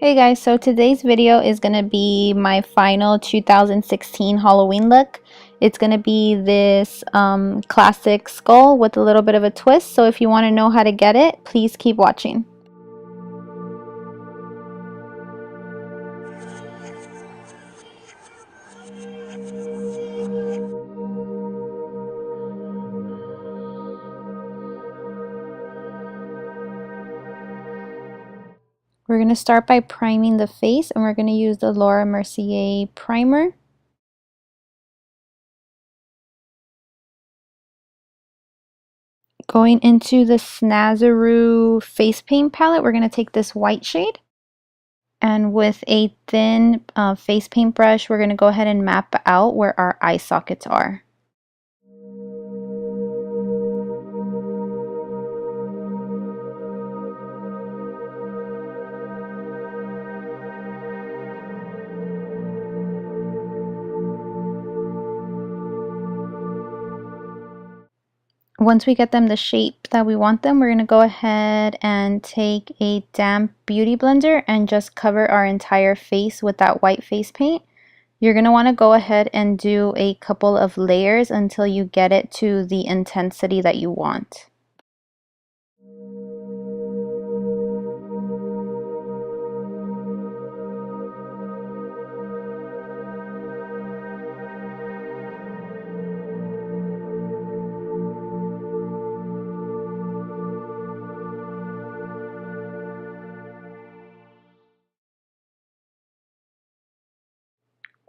Hey guys, so today's video is going to be my final 2016 Halloween look. It's going to be this classic skull with a little bit of a twist, so if you want to know how to get it, please keep watching. We're going to start by priming the face, and we're going to use the Laura Mercier primer. Going into the Snazaroo face paint palette, we're going to take this white shade. And with a thin face paint brush, we're going to go ahead and map out where our eye sockets are. Once we get them the shape that we want them, we're going to go ahead and take a damp beauty blender and just cover our entire face with that white face paint. You're going to want to go ahead and do a couple of layers until you get it to the intensity that you want.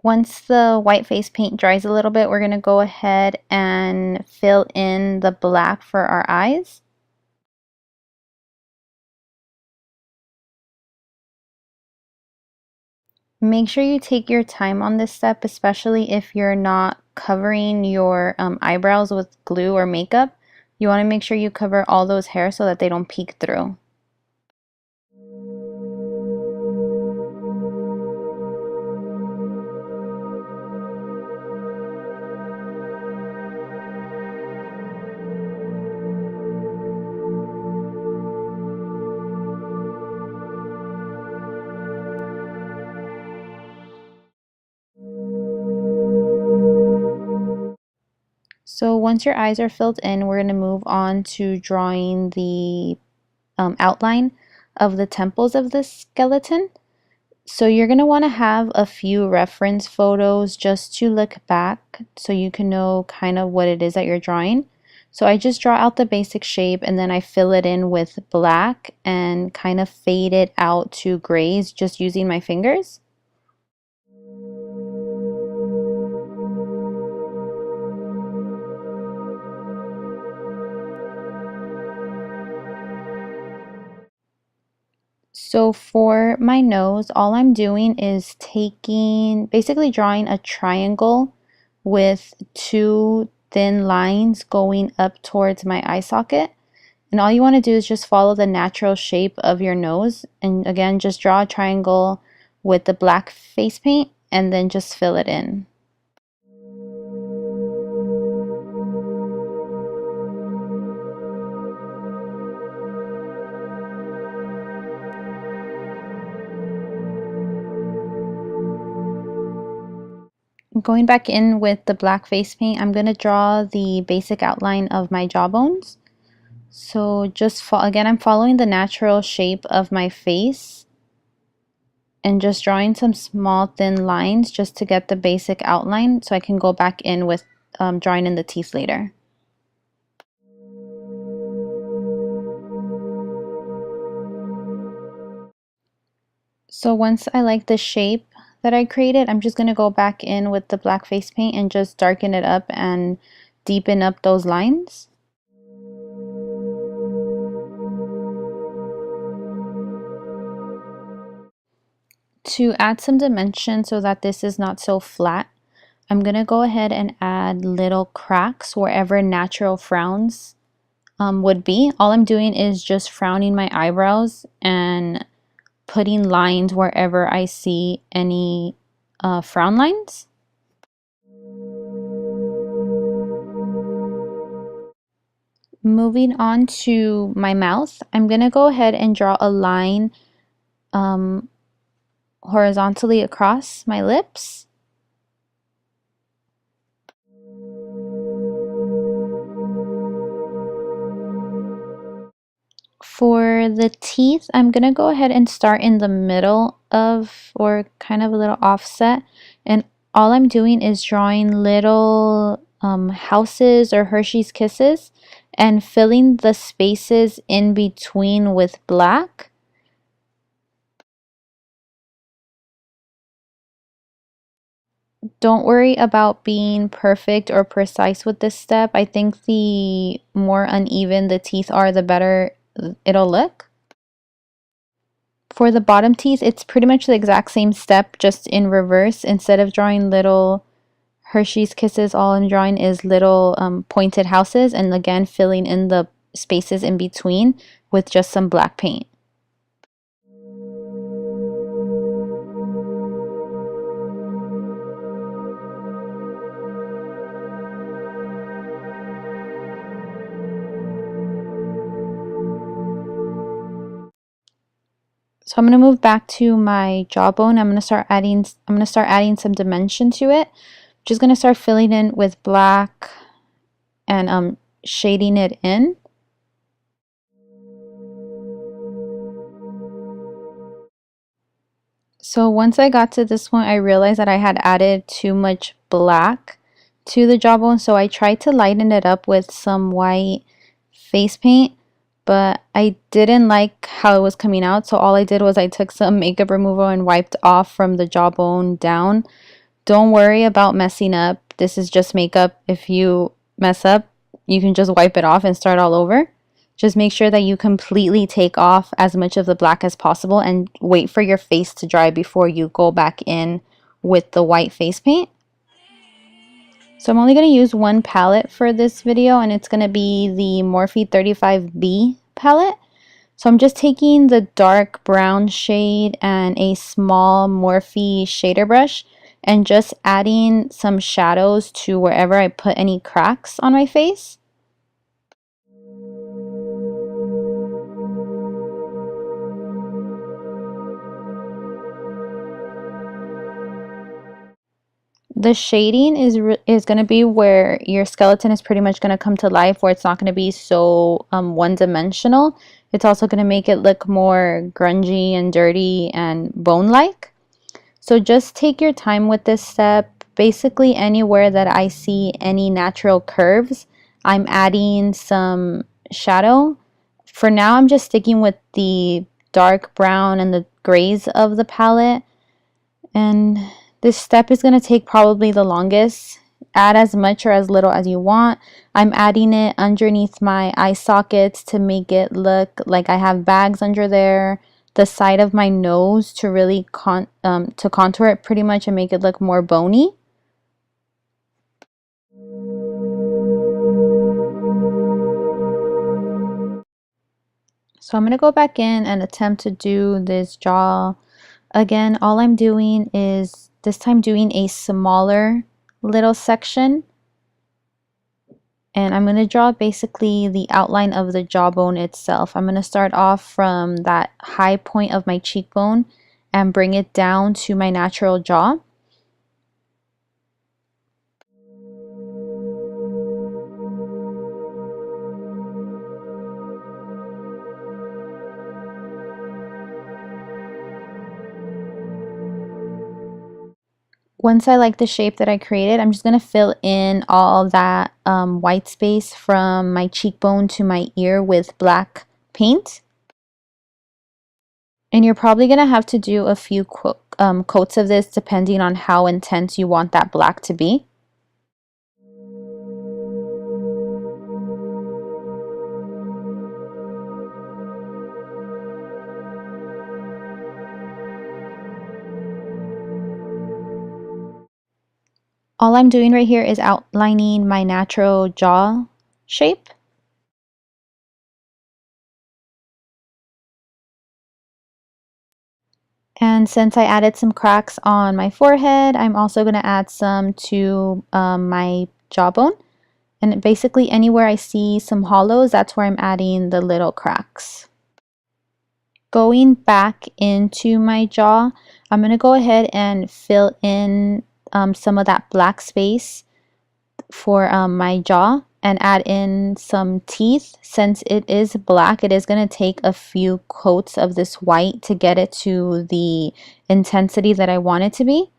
Once the white face paint dries a little bit, we're going to go ahead and fill in the black for our eyes. Make sure you take your time on this step, especially if you're not covering your eyebrows with glue or makeup. You want to make sure you cover all those hairs so that they don't peek through. So once your eyes are filled in, we're going to move on to drawing the outline of the temples of the skeleton. So you're going to want to have a few reference photos just to look back so you can know kind of what it is that you're drawing. So I just draw out the basic shape and then I fill it in with black and kind of fade it out to grays just using my fingers. So for my nose, all I'm doing is basically drawing a triangle with two thin lines going up towards my eye socket. And all you want to do is just follow the natural shape of your nose. And again, just draw a triangle with the black face paint and then just fill it in. Going back in with the black face paint, I'm going to draw the basic outline of my jawbones. So again, I'm following the natural shape of my face and just drawing some small thin lines just to get the basic outline so I can go back in with drawing in the teeth later. So once I like the shape that I created, I'm just going to go back in with the black face paint and just darken it up and deepen up those lines. To add some dimension so that this is not so flat, I'm going to go ahead and add little cracks wherever natural frowns would be. All I'm doing is just frowning my eyebrows and putting lines wherever I see any frown lines. Moving on to my mouth, I'm going to go ahead and draw a line horizontally across my lips. For the teeth, I'm going to go ahead and start in the middle of, or kind of a little offset. And all I'm doing is drawing little houses or Hershey's Kisses and filling the spaces in between with black. Don't worry about being perfect or precise with this step. I think the more uneven the teeth are, the better it'll look. For the bottom teeth, it's pretty much the exact same step, just in reverse. Instead of drawing little Hershey's Kisses, all I'm drawing is little pointed houses, and again filling in the spaces in between with just some black paint. So I'm going to move back to my jawbone. I'm going to start adding some dimension to it. Just going to start filling in with black and shading it in. So once I got to this point, I realized that I had added too much black to the jawbone, so I tried to lighten it up with some white face paint, but I didn't like how it was coming out, so all I did was I took some makeup remover and wiped off from the jawbone down. Don't worry about messing up. This is just makeup. If you mess up, you can just wipe it off and start all over. Just make sure that you completely take off as much of the black as possible and wait for your face to dry before you go back in with the white face paint. So I'm only going to use one palette for this video, and it's going to be the Morphe 35B palette. So I'm just taking the dark brown shade and a small Morphe shader brush and just adding some shadows to wherever I put any cracks on my face. The shading is going to be where your skeleton is pretty much going to come to life, where it's not going to be so one-dimensional. It's also going to make it look more grungy and dirty and bone-like. So just take your time with this step. Basically anywhere that I see any natural curves, I'm adding some shadow. For now, I'm just sticking with the dark brown and the grays of the palette. And this step is going to take probably the longest. Add as much or as little as you want. I'm adding it underneath my eye sockets to make it look like I have bags under there. The side of my nose to really contour it pretty much and make it look more bony. So I'm going to go back in and attempt to do this jaw. Again, all I'm doing is this time doing a smaller little section. And I'm going to draw basically the outline of the jawbone itself. I'm going to start off from that high point of my cheekbone and bring it down to my natural jaw. Once I like the shape that I created, I'm just going to fill in all that white space from my cheekbone to my ear with black paint. And you're probably going to have to do a few coats of this depending on how intense you want that black to be. All I'm doing right here is outlining my natural jaw shape. And since I added some cracks on my forehead, I'm also going to add some to my jawbone. And basically anywhere I see some hollows, that's where I'm adding the little cracks. Going back into my jaw, I'm going to go ahead and fill in some of that black space for my jaw and add in some teeth. Since it is black, it is going to take a few coats of this white to get it to the intensity that I want it to be.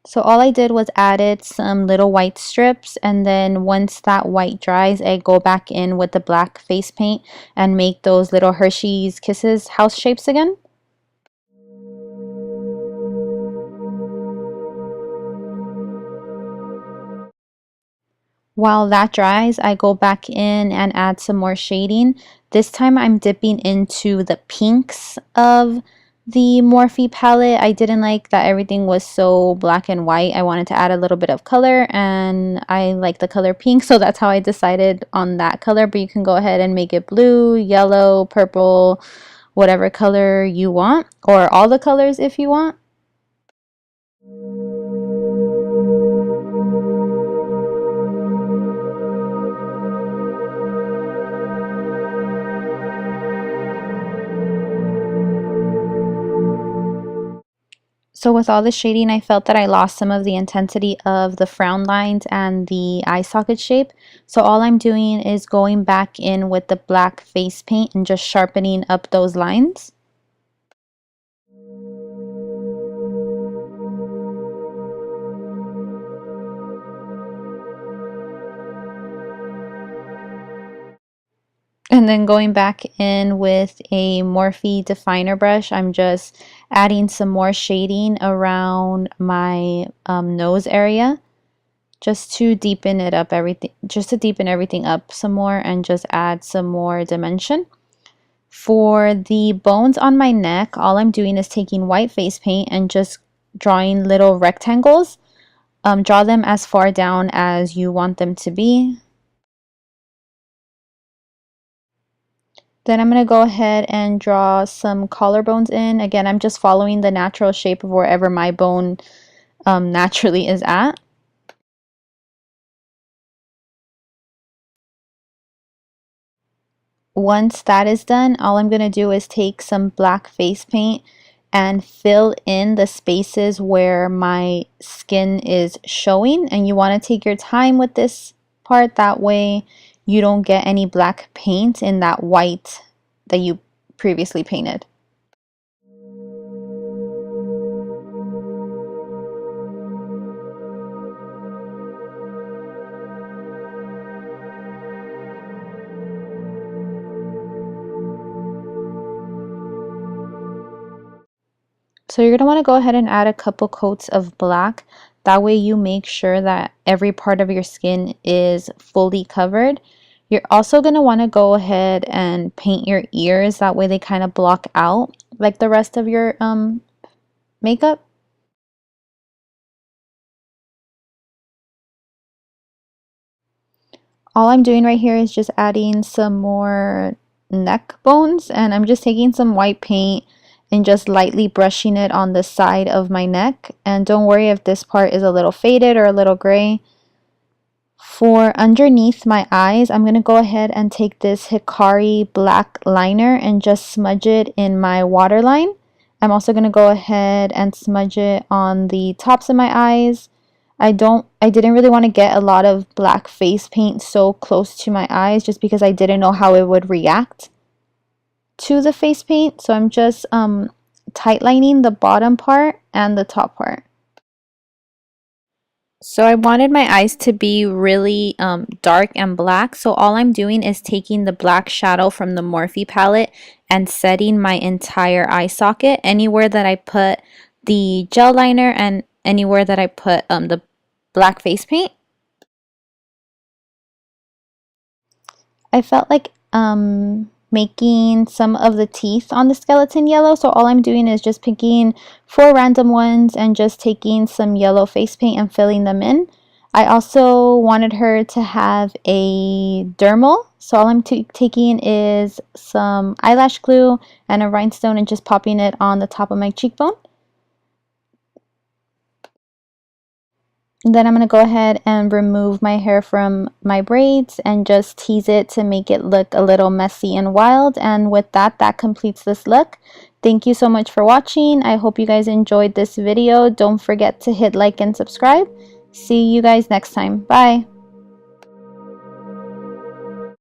So all I did was added some little white strips, and then once that white dries, I go back in with the black face paint and make those little Hershey's Kisses house shapes again. While that dries, I go back in and add some more shading. This time I'm dipping into the pinks of the Morphe palette. I didn't like that everything was so black and white. I wanted to add a little bit of color, and I like the color pink, so that's how I decided on that color. But you can go ahead and make it blue, yellow, purple, whatever color you want, or all the colors if you want. So with all the shading, I felt that I lost some of the intensity of the frown lines and the eye socket shape. So all I'm doing is going back in with the black face paint and just sharpening up those lines. And then going back in with a Morphe definer brush, I'm just adding some more shading around my nose area, just to deepen it up just to deepen everything up some more and just add some more dimension. For the bones on my neck, all I'm doing is taking white face paint and just drawing little rectangles. Draw them as far down as you want them to be. Then I'm going to go ahead and draw some collarbones in. Again, I'm just following the natural shape of wherever my bone naturally is at. Once that is done, all I'm going to do is take some black face paint and fill in the spaces where my skin is showing. And you want to take your time with this part, that way you don't get any black paint in that white that you previously painted. So you're going to want to go ahead and add a couple coats of black. That way you make sure that every part of your skin is fully covered. You're also going to want to go ahead and paint your ears. That way they kind of block out like the rest of your makeup. All I'm doing right here is just adding some more neck bones, and I'm just taking some white paint and just lightly brushing it on the side of my neck. And don't worry if this part is a little faded or a little gray. For underneath my eyes, I'm going to go ahead and take this Hikari black liner and just smudge it in my waterline. I'm also going to go ahead and smudge it on the tops of my eyes. I didn't really want to get a lot of black face paint so close to my eyes just because I didn't know how it would react to the face paint. So I'm just tightlining the bottom part and the top part. So I wanted my eyes to be really dark and black. So all I'm doing is taking the black shadow from the Morphe palette and setting my entire eye socket anywhere that I put the gel liner and anywhere that I put the black face paint. I felt like making some of the teeth on the skeleton yellow, so all I'm doing is just picking 4 random ones and just taking some yellow face paint and filling them in. I also wanted her to have a dermal, so all I'm taking is some eyelash glue and a rhinestone and just popping it on the top of my cheekbone. Then I'm going to go ahead and remove my hair from my braids and just tease it to make it look a little messy and wild. And with that, that completes this look. Thank you so much for watching. I hope you guys enjoyed this video. Don't forget to hit like and subscribe. See you guys next time. Bye.